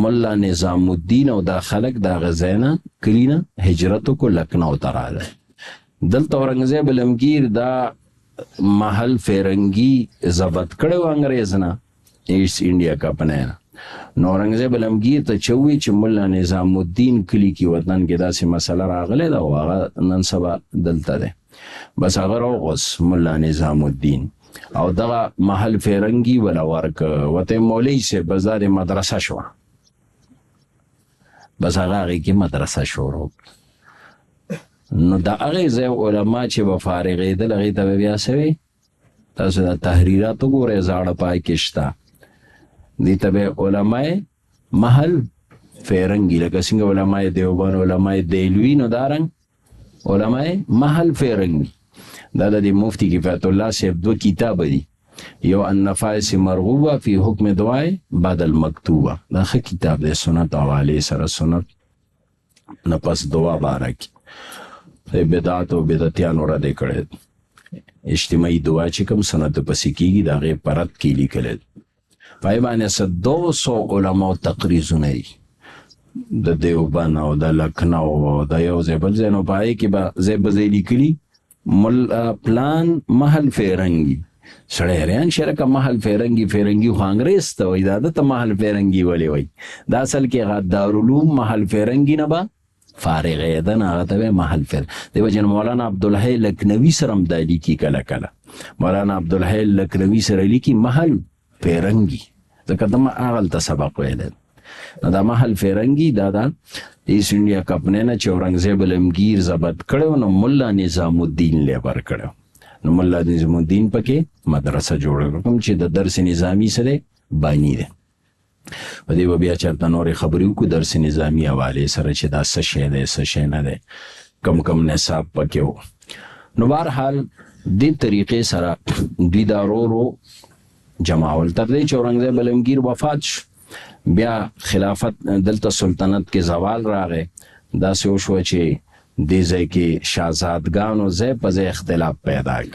ملا نظام الدین او دا خلک د هغه ځای نه کلي نه هجرت وکړو، لکھنؤ ته راغلی. دلته اورنګزیب علمګیر دا محل فیرنګي ضبط کړی و انګریز نه، ایسټ انډیا کمپنۍ نه. نو اورنګزیب علمګیر ته چې ووایي چې ملا نظام الدین کلي کې وطن کې داسې مسله راغلی ده او هغه نن سبا دلته دی. بس هغه راوغوس ملا نظام الدین او دغه محل فیرنګي وله ورکه، ورته مولوي صاحب بس دا د مدرسه شوه. بس هغه هغې کې مدرسه شروع. نو د هغې ځای علما چې به فارغېدل هغې ته به بیا څه وی؟ تاسو دا تحریرات وګورئ زاړه پای کې شته، دې ته به علمای محل فیرنګي، لکه څنګه علمای دیوبند، علمای دیلوي، نو دارنګ علمای محل فیرنګي. دا د مفتی کفایت الله صاحب 2 کتابه دي، یو النفائس مرغوبه فی حکم دعای بعد المکتوبه، دا ښه کتاب دی، سنت حوالې سره سنت نه پس دعا باره کې بدعت او بدعتیانو ردې کړی. اجتماعي دعا چې کوم سنت پسې کېږي د هغې په رد کې لیکلی. په هغې باندې 200 علماو تقریضونه دي د دیوبند او د لکھنؤ او د یو ځای بل ځای. نو په هغې کې به ځای په ځای لیکلي پلان محل فیرنګي. سړی حیران شي لکه محل فیرنګي خو انګریز ته وایي، دا ده ته محل فیرنګي ولې وایي؟ دا اصل کې هغه دارالعلوم محل فیرنګي نه به فارغېده نه، هغه ته به محل فیرنګي. دی وجه مولانا عبدالحی لکھنوي سره هم دا لیکي، کله کله مولانا عبدالحی لکھنوي سره لیکي محل فیرنګي، ځکه ته هغلته سبق ویلی. نو دا محل فیرنګي دا د ایسټ انډیا کمپنۍ نه چې اورنګزیب علمګیر ضبط کړی و، نو ملا نظام الدین لیبر کړی. نو ملا نظام الدین پکې مدرسه جوړه کړه، کوم چې د درس نظامي سره بانی دی. په دې به بیا چېرته نورې خبرې وکړو درس نظامي حوالې سره چې دا څه شی دی څه شی نه دی، کم نصاب پکې و. نو بهرحال دې طریقې سره دوی دا ورو جماول. تر دې چې اورنګزیب علمگیر وفات شو بیا خلافت دلته سلطنت کې زوال راغی. داسې وشوه چې دې ځای کې شاهزادګانو ځای په ځای اختلاف پیدا کړ.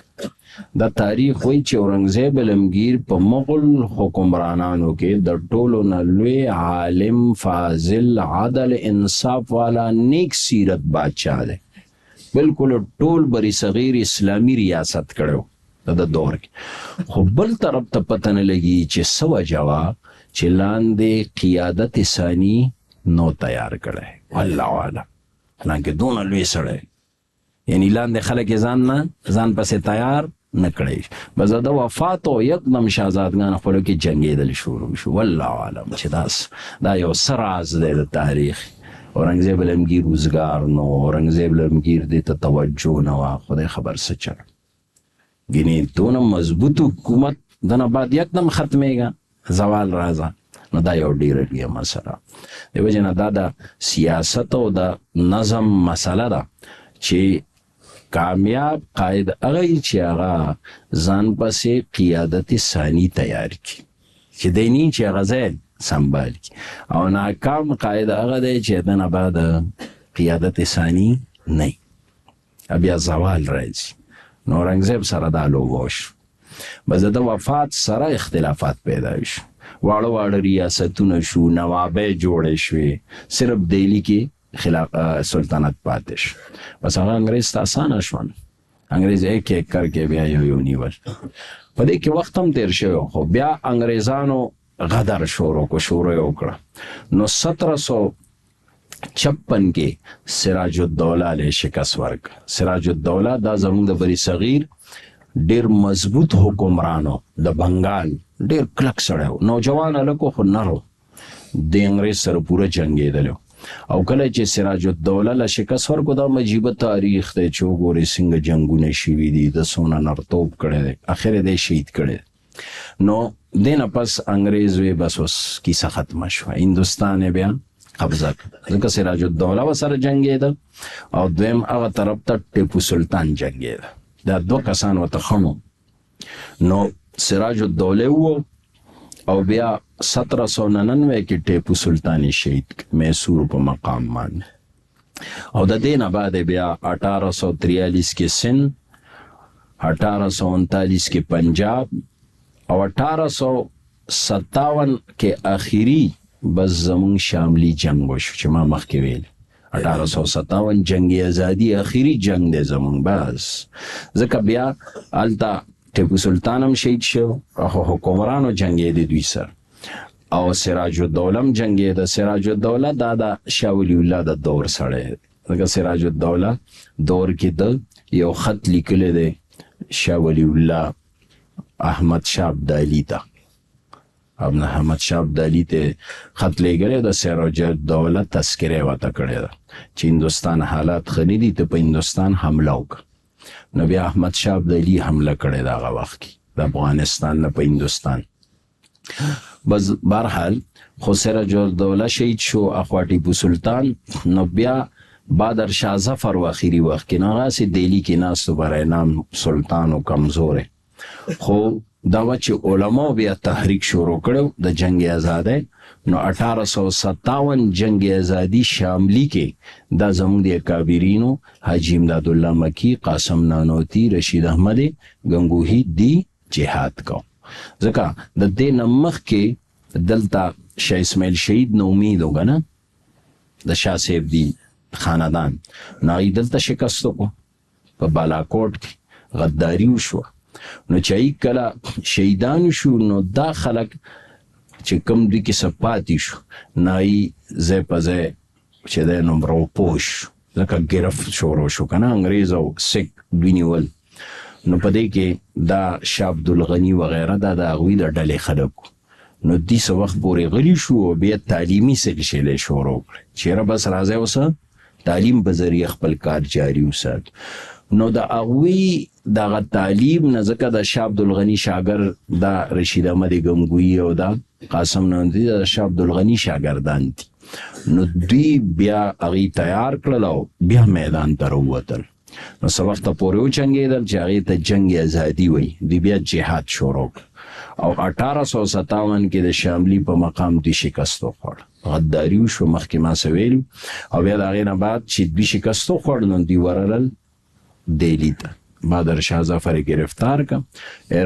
دا تاریخ وایي چې اورنګزیب علمگیر په مغل حکمرانانو کې د ټولو نه لوی عالم فاضل عدل انصاف والا نیک سیرت بادشاہ دی. بالکل ټول بری صغیر اسلامی ریاست کړو د دور کې. خو بل طرف ته پته نه لګي چې څه وجه وه چې لاندې قیادت ثانی نو تیار کړی والله اعلم. حالانکه دونه لوی سړی یعنی لاندې خلک ځان پسې تیار نه کړی. بس د وفات او یکدم شهزادګان خپلو کې جنګېدل شروع شو. والله اعلم چې دا یو څه راز دی د تاریخ. اورنګزیب علمگیر روزګار نو، اورنګزیب علمگیر دې ته توجه نه وه. خدای خبر څه چل ګینې دونه مضبوط حکومت دنه بعد یکدم ختمېږه زوال راځه. نو دا یو ډیره لویه مسله. د وجې نه دا د سیاست او د نظم مسله ده چې کامیاب قائد هغه چې هغه ځان پسې قیادت ثانی تیار کړي چې دی نه چې هغه ځای سنبال کړي، او ناکام قائد هغه دی چې دنه بعد قیادت ثانی نه بیا زوال راځي. نو اورنګزیب سره دا لوبه وشو. بس د وفات سره اختلافات پیدا شو، واړه واړه ریاستونه شو، نوابې جوړې شوې، صرف دہلی کې سلطنت پاتې شو. بس هغه انګریز ته اسانه شول، انګریز ایک ایک کر کې بیا یو نیول. په دې کې وخت هم تیر شوی، خو بیا انګریزانو غدر شروع وکړه. نو 1756 کې سراج الدوله له شکست ورک. سراج الدوله دا زموږ د بری صغیر ډیر مضبوط حکمرانو، د بنگال ډیر کلک سړی، نوجوان هلک خو نرو، د انګریز سره پوره جنګېدلی. او کله چې سراج الدوله له شکست ورکو، دا مجیبه تاریخ دی چې وګورئ څنګه جنګونه شوي دي، د څونه نرتوب کړی دی، اخر یې دی شهید کړی. نو دې نه پس انګریز وی بس اوس کیسه ختمه شوه، هندوستان یې بیا قبضه کړه. ځکه سراج الدوله ورسره جنګېده او دویم هغه طرف ته ټیپو سلطان جنګېده. دا دوه کسان ورته خنو. نو سراج الدوله وو او بیا 1799 کې ټیپو سلطان شهید میسور په مقام باندې. او د دې نه بعد بیا 1843 کې سند، 1839 کې پنجاب، او 1857 کې آخري بس زمون شاملی جنگ وشو چې ما مخکې ویل. 1857 جنگ ازادي آخري جنگ دی زمون. بس ځکه بیا هلته ټیپو سلطان هم شهید شو، حکمرانو جنګېدې دوی سره، او سراج الدوله هم جنګېده. سراج الدوله دا د شاه ولی الله د دور سړی، ځکه سراج الدوله دور کې د یو خط لیکلی دی شاه ولی الله احمد شاه ابدالي ته. احمد شاه ابدالي ته خط لیږلی، د سراج الدوله تذکره ورته کړې ده چې هندوستان حالات ښه نه دي، ته په هندوستان حمله وکړه. نو بیا احمد شاه ابدالي حمله کړې ده هغه وخت کې د افغانستان نه په هندوستان. بس برحال خو سراج الدوله شهید شو، اخوا ټیپو سلطان. نو بیا بادر شاه ظفر و اخري وخت کې نو هغسې دهلي کې ناست و، برای نام سلطان و کمزوری. خو دا و چې علماو بیا تحریک شروع کړو د جنگ ازادۍ. نو 1857 جنگ ازادي شاملی کې دا زموږ د اکابرینو حاجی امدادالله مکی، قاسم نانوتی، رشید احمد گنگوهی دی جهاد کو. ځکه د دې نه مخکې دلته شاه اسماعیل شهید نه امید وګڼه د شاه صاحب دی خاندان، نو هغوی دلته شکست وکړو په بالاکوټ کې، غداري وشوه. نو چې هغوی کله شهیدان شو، نو دا خلک چې کوم دوی کې څه پاتې شو، نو هغوی ځای په ځای چې دی نو راوپوه شو، ځکه ګرفت شروع شو که نه، انګریز او سیک دوی نیول. نو په دې کې دا شاه عبدالغني وغیره دا د هغوی د ډلې خلک وو. نو دوی څه وخت پورې غلي شو او بیا تعلیمي سلسلې شروع کړې، چېرې بس راځئ اوسه تعلیم په ذریعه خپل کار جاري وساتو. نو د هغوی دغه تعلیم نه، ځکه د شاه عبدالغني شاګرد دا رشید احمد گنگوهی او دا قاسم نانوتي د شاه عبدالغني شاګردان دي. نو دوی بیا هغوی تیار کړل او بیا میدان ته راووتل. نو څه وخته پورې وجنګېدل چې هغې ته جنګ ازادي وایي. دوی بیا جهاد شروع کړ او 1857 کې د شاملی په مقام دوی شکست وخوړ غداری وشو مخکې ما سویل او بیا د هغې نه بعد چې دوی شکست وخوړ نو دوی ورغلل دهلي ته بهادر شاه ظفر گرفتار کا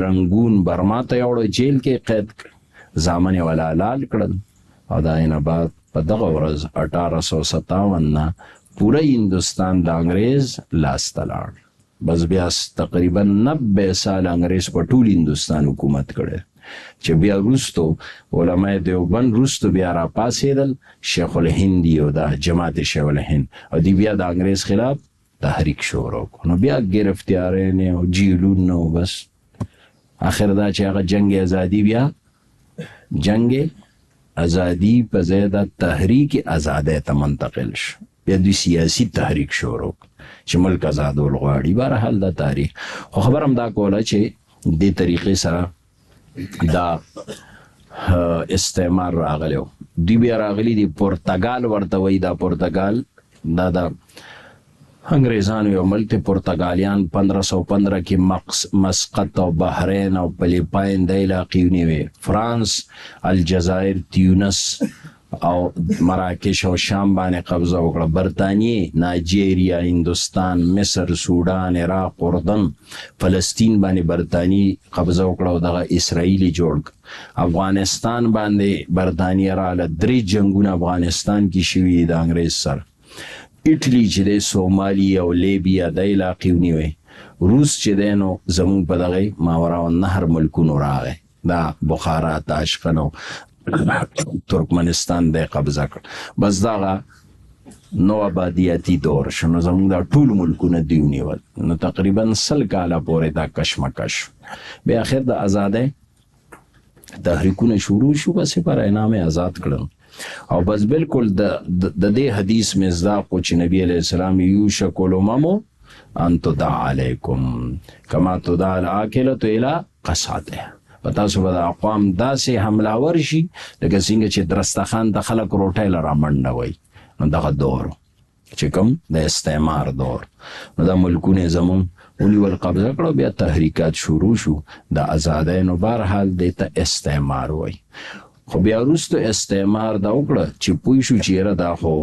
رنگون برما ته یوړ جیل کې قید کړ زامن یې ولا حلال کړل او د هغې نه بعد په دغه ورځ 1857 نه پوره هندوستان د انګریز لاس ته لاړ بس بیا تقریبا 90 سال انګریز په ټول هندوستان حکومت کړی چې بیا وروستو علماء دیوبند وروستو بیا را پاڅېدل شیخ الهند یو د جماعت شیخ الهند او دی بیا د انګریز خلاف تحریک شروع کړ نو بیا گرفتیارین او جیلونه او بس آخر دا چې هغه جنگ ازادي بیا جنگ ازادي په ځای د تحریک ازادۍ ته منتقل شو بیا دوی سیاسي تحریک شروع چې ملک آزادول غواړي بهرحال دا تاریخ خو خبر هم دا کوله چې دې طریقې سره دا استعمار راغلی دوی بیا راغلي دي پرتګال ورته وایي دا پرتګال دا د انګریزانو یو ملک دی پرتګالیان 1515 کې مسقط او بحرین او فلیپاین د علاقې ونیوې فرانس الجزایر تیونس او مراکش او شام باندې قبضه وکړه برطانیې نایجیریا هندوستان مصر سودان عراق اردن فلسطین باندې برطانیې قبضه وکړه او دغه اسرائیلی جوړ افغانستان باندې برطانیې راله 3 جنگونه افغانستان کې شوي د انګریز سره ایټلی چې دی سومالي او لیبیا د علاقې ونیوې روس چې دی نو زمونږ په دغه ماورا النهر ملکونو راغی دا بخارا تاشقند او ترکمنستان دی قبضه کړ بس دغه نو آبادیاتي دور شو نو زمونږ دا ټول ملکونه دوی ونیول نو تقریبا 100 کاله پورې دا کشمکش بیا آخر د ازادۍ تحریکونه شروع شو بس پر انعام آزاد کړل او بس بالکل د دې حدیث مصداق چې نبی علیہ السلام یوشک الامم ان تدع علیکم کما تدع الاکلۃ الی قصعتها پتا سو د اقوام داسې حملاور شي لکه څنګه چې درستخان د خلک روټۍ لره منډه وای نو دغه دور چې کوم د استعمار دور نو د ملکونه زمون ونیول قبضه کړو بیا تحریکات شروع شو د ازادۍ نو بهرحال د استعمار وای خو بیا وروسته استعمار دا وکړه چې پوه شو چې یاره دا خو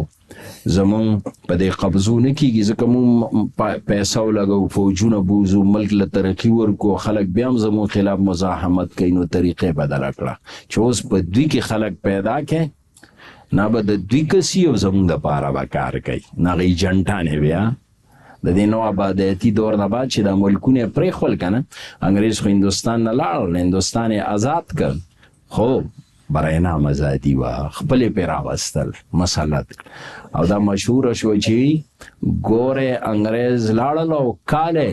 زمون په دې قبضو نه کېږي ځکه مونږ پیسه ولګو فوجونه بوزو ملک له ترقي ورکو خلک بیا هم زمون خلاف مزاحمت کوي نو طریقې بدله کړه چې اوس په دوی کې خلک پیدا کړي نه به د دوی کسي او زمونږ دپاره به کار کوي نه هغه ایجنټانې بیا د دې نو آبادیاتي دور نه بعد چې دا ملکونه یې پرېښول که نه انګریز خو هندوستان نه لاړل هندوستان یې آزاد کړ خو برای نام ازادي وا خپلې پې راوستل مسلط او دا مشهوره شوه چې ګورې انګریز لاړل او کالی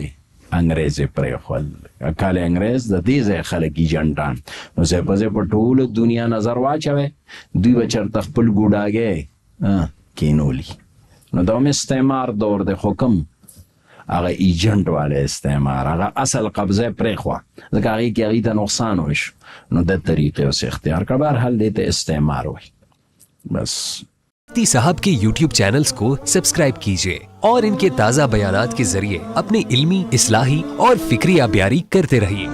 انګریز یې پرېښول کالی انګریز د دې ځای خلک ایجنټان نو ځای په ځای په ټوله دنیا نظر واچوئ دوی به چېرته خپل ګوډاګۍ کینولي نو دا هم استعمار دور دی خو کوم هغه ایجنټ والا استعمار هغه اصل قبضه پرېښوه ځکه هغې کې هغې ته نقصان وشو نو د طریقې اوس اختیار کړه بهرحال دې ته استعمار وایي بس मुफ्ती साहब के YouTube चैनल्स को सब्सक्राइब कीजिए और इनके ताज़ा बयानात के जरिए अपने इल्मी, इस्लाही और फिक्री अबियारी करते रहिए।